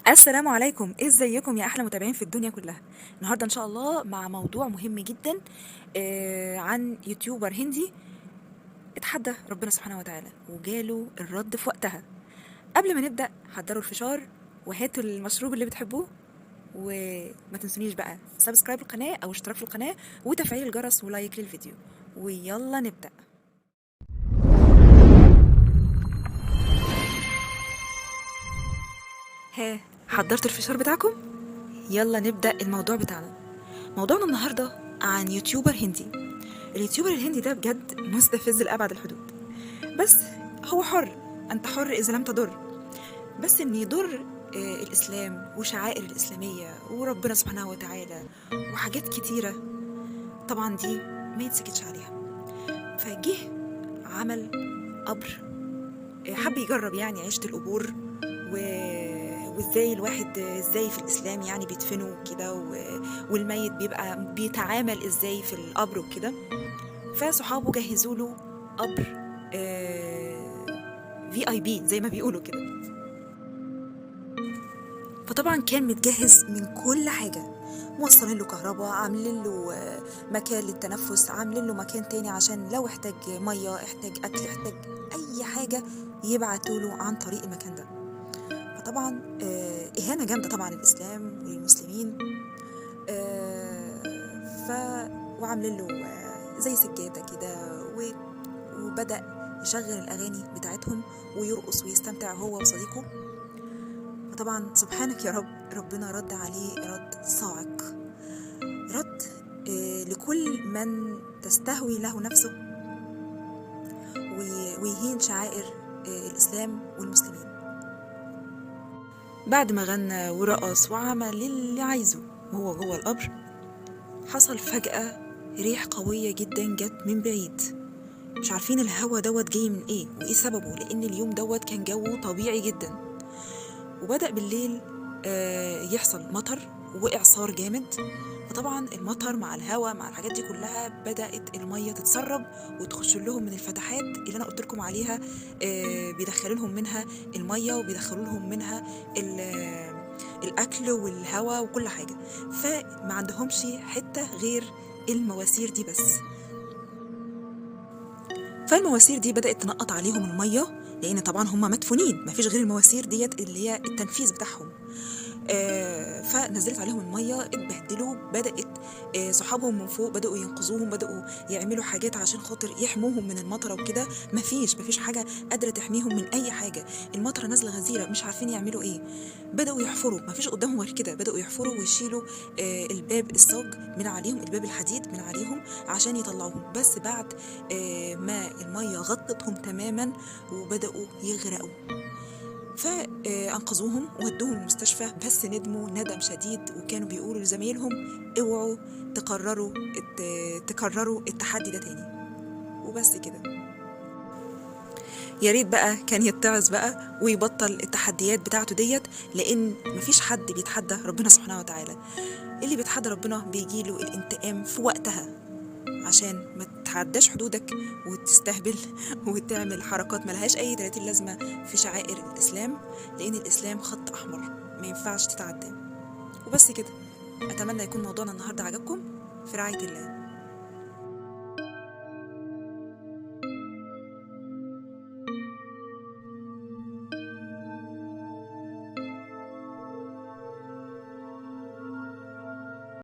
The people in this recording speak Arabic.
السلام عليكم، ازيكم يا احلى متابعين في الدنيا كلها. النهارده ان شاء الله مع موضوع مهم جدا، عن يوتيوبر هندي اتحدى ربنا سبحانه وتعالى وجاله الرد في وقتها. قبل ما نبدا حضروا الفشار وهاتوا المشروب اللي بتحبوه، وما تنسونيش بقى سبسكرايب القناه او اشتراك في القناه وتفعيل الجرس ولايك للفيديو. ويلا نبدا. ها، حضرتوا الفشار بتاعكم؟ يلا نبدأ الموضوع بتاعنا. موضوعنا النهاردة عن يوتيوبر هندي. اليوتيوبر الهندي ده بجد مستفز لأبعد الحدود، بس هو حر. أنت حر إذا لم تضر. بس إن يضر الإسلام وشعائر الإسلامية وربنا سبحانه وتعالى وحاجات كتيرة، طبعا دي ما يتسكتش عليها. فجه عمل قبر، حب يجرب يعني عيشة القبور و... وازاي الواحد ازاي في الاسلام يعني بيدفنوا كده والميت بيبقى بيتعامل ازاي في القبر وكده. فصحابه جهزوا له قبر في اي بي زي ما بيقولوا كده. فطبعا كان متجهز من كل حاجة، موصلين له كهرباء، عاملين له مكان للتنفس، عاملين له مكان تاني عشان لو احتاج مية، احتاج اكل، احتاج اي حاجة يبعتوا له عن طريق المكان ده. فطبعا إهانة جامدة طبعا للإسلام وللمسلمين. آه، ف وعاملين له زي سجادة كده وبدأ يشغل الأغاني بتاعتهم ويرقص ويستمتع هو وصديقه. فطبعا سبحانك يا رب، ربنا رد عليه رد صاعق، رد لكل من تستهوي له نفسه ويهين شعائر الإسلام والمسلمين. بعد ما غنى ورقص وعمل اللي عايزه وهو جوه القبر، حصل فجأة ريح قوية جدا جت من بعيد. مش عارفين الهوا دوت جاي من ايه وايه سببه، لان اليوم دوت كان جو طبيعي جدا. وبدأ بالليل يحصل مطر وإعصار جامد. فطبعا المطر مع الهواء مع الحاجات دي كلها بدأت المية تتسرب وتخش لهم من الفتحات اللي أنا قلت لكم عليها. بيدخلوا لهم منها المية وبيدخلوا لهم منها الأكل والهواء وكل حاجة. فما عندهمش حتة غير المواسير دي بس. فالمواسير دي بدأت تنقط عليهم المية، لأن طبعا هم مدفونين مفيش غير المواسير ديت اللي هي التنفيذ بتاعهم. فنزلت عليهم المية، اتبهدلوا. بدأت صحابهم من فوق بدأوا ينقذوهم، بدأوا يعملوا حاجات عشان خاطر يحموهم من المطرة وكده. مفيش حاجة قادرة تحميهم من أي حاجة. المطرة نازلة غزيرة، مش عارفين يعملوا إيه. بدأوا يحفروا، مفيش قدامهم غير كده. بدأوا يحفروا ويشيلوا الباب الصاج من عليهم، الباب الحديد من عليهم عشان يطلعوهم. بس بعد ما المية غطتهم تماما وبدأوا يغرقوا، فأنقذوهم وودوهم المستشفى. بس ندموا ندم شديد وكانوا بيقولوا لزمايلهم اوعوا تكرروا التحدي ده تاني. وبس كده. يا ريت بقى كان يتعظ بقى ويبطل التحديات بتاعته ديت، لان مفيش حد بيتحدى ربنا سبحانه وتعالى. اللي بيتحدى ربنا بيجيله الانتقام في وقتها، عشان ما تتعداش حدودك وتستهبل وتعمل حركات ملهاش اي 30 لازمه في شعائر الاسلام، لان الاسلام خط احمر ما ينفعش تتعداه. وبس كده. اتمنى يكون موضوعنا النهارده عجبكم. في رعايه الله.